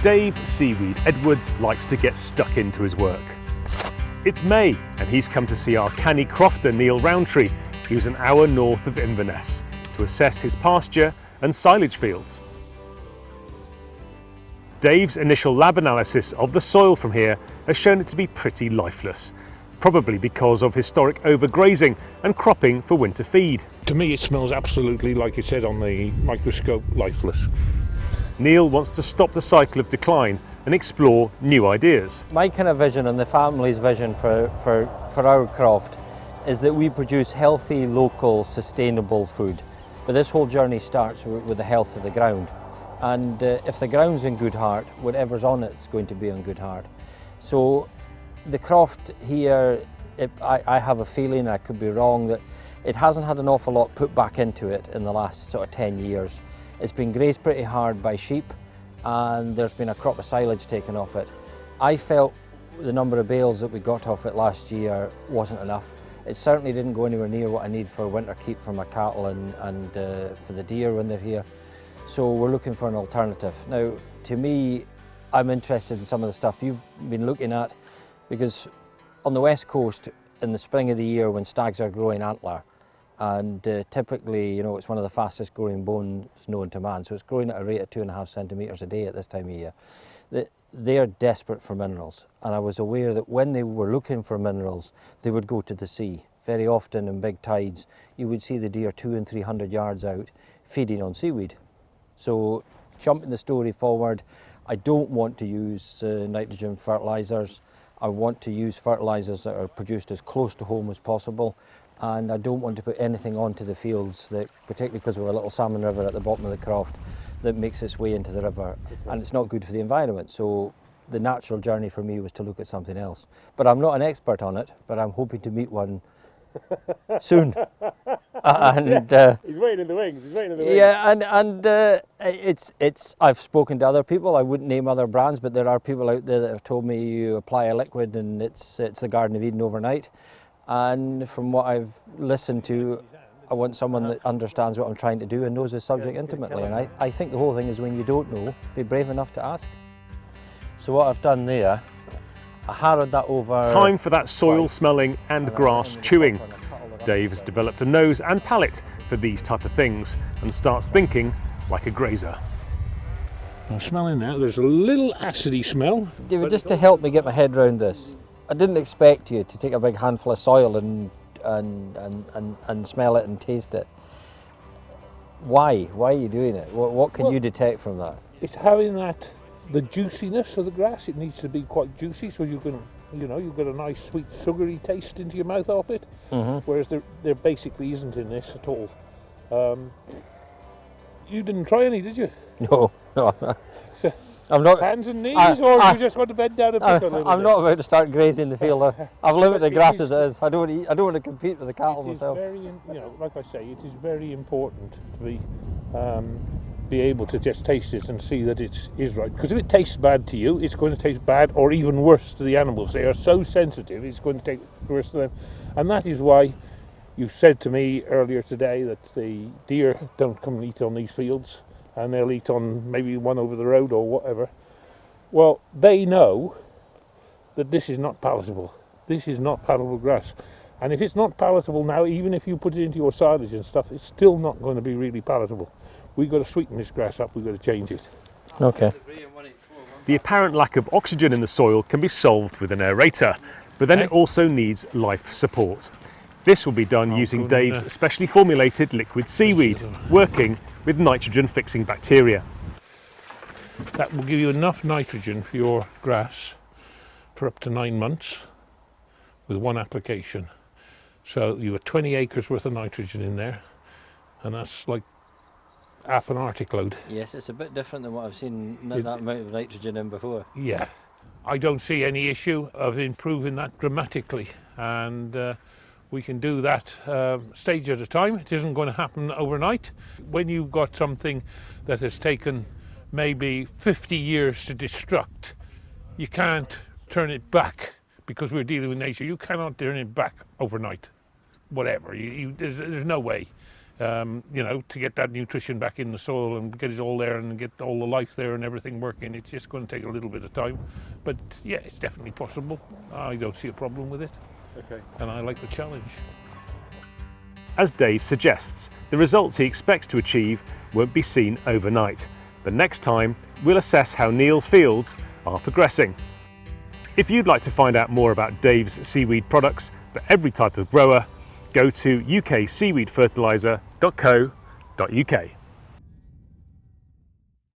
Dave Seaweed Edwards likes to get stuck into his work. It's May and he's come to see our Canny Crofter Niall Rowantree, who's an hour north of Inverness, to assess his pasture and silage fields. Dave's initial lab analysis of the soil from here has shown it to be pretty lifeless, probably because of historic overgrazing and cropping for winter feed. To me it smells absolutely, like it said on the microscope, lifeless. Niall wants to stop the cycle of decline and explore new ideas. My kind of vision and the family's vision for our croft is that we produce healthy, local, sustainable food. But this whole journey starts with the health of the ground. And if the ground's in good heart, whatever's on it's going to be in good heart. So the croft here, I have a feeling, I could be wrong, that it hasn't had an awful lot put back into it in the last sort of 10 years. It's been grazed pretty hard by sheep and there's been a crop of silage taken off it. I felt the number of bales that we got off it last year wasn't enough. It certainly didn't go anywhere near what I need for winter keep for my cattle and for the deer when they're here. So we're looking for an alternative. Now, to me, I'm interested in some of the stuff you've been looking at, because on the west coast in the spring of the year when stags are growing antler, and typically, you know, it's one of the fastest growing bones known to man, so it's growing at a rate of 2.5 centimetres a day at this time of year. They're desperate for minerals, and I was aware that when they were looking for minerals, they would go to the sea. Very often in big tides, you would see the deer 200 and 300 yards out feeding on seaweed. So, jumping the story forward, I don't want to use nitrogen fertilisers. I want to use fertilisers that are produced as close to home as possible, and I don't want to put anything onto the fields that, particularly because we're a little salmon river at the bottom of the croft, that makes its way into the river, and it's not good for the environment. So the natural journey for me was to look at something else. But I'm not an expert on it, but I'm hoping to meet one soon. And He's waiting in the wings, he's waiting in the wings. Yeah, it's I've spoken to other people. I wouldn't name other brands, but there are people out there that have told me you apply a liquid and it's the Garden of Eden overnight. And from what I've listened to, I want someone that understands what I'm trying to do and knows the subject intimately. And I think the whole thing is, when you don't know, be brave enough to ask. So what I've done there, I harrowed that over. Time for that soil smelling and grass chewing. Dave has developed a nose and palate for these type of things and starts thinking like a grazer. I'm smelling that, there's a little acidy smell. David, just to help me get my head around this, I didn't expect you to take a big handful of soil and smell it and taste it. Why? Why are you doing it? What can you detect from that? It's having the juiciness of the grass. It needs to be quite juicy, so you can, you know, you've got a nice sweet sugary taste into your mouth off it. Whereas there basically isn't in this at all. You didn't try any, did you? No. So, I'm not. hands and knees, or you just want to bend down and pick a little bit? I'm not about to start grazing the field. I've limited grass as it is. I don't want to compete with the cattle myself. Very, you know, like I say, it is very important to be able to just taste it and see that it is right. Because if it tastes bad to you, it's going to taste bad or even worse to the animals. They are so sensitive, it's going to take worse to them. And that is why you said to me earlier today that the deer don't come and eat on these fields, and they'll eat on maybe one over the road or whatever. Well, they know that this is not palatable. This is not palatable grass. And if it's not palatable now, even if you put it into your silage and stuff, it's still not going to be really palatable. We've got to sweeten this grass up, we've got to change it. Okay. The apparent lack of oxygen in the soil can be solved with an aerator, but then it also needs life support. This will be done using Dave's specially formulated liquid seaweed, working with nitrogen-fixing bacteria. That will give you enough nitrogen for your grass for up to 9 months with one application. So you have 20 acres worth of nitrogen in there, and that's like half an Arctic load. Yes, it's a bit different than what I've seen that amount of nitrogen in before. Yeah, I don't see any issue of improving that dramatically, and we can do that stage at a time. It isn't going to happen overnight. When you've got something that has taken maybe 50 years to destruct, you can't turn it back, because we're dealing with nature. You cannot turn it back overnight, whatever. There's no way. You know, to get that nutrition back in the soil and get it all there and get all the life there and everything working. It's just going to take a little bit of time, but yeah, it's definitely possible. I don't see a problem with it. Okay. And I like the challenge. As Dave suggests, the results he expects to achieve won't be seen overnight, but next time we'll assess how Niall's fields are progressing. If you'd like to find out more about Dave's seaweed products for every type of grower, go to ukseaweedfertiliser.co.uk.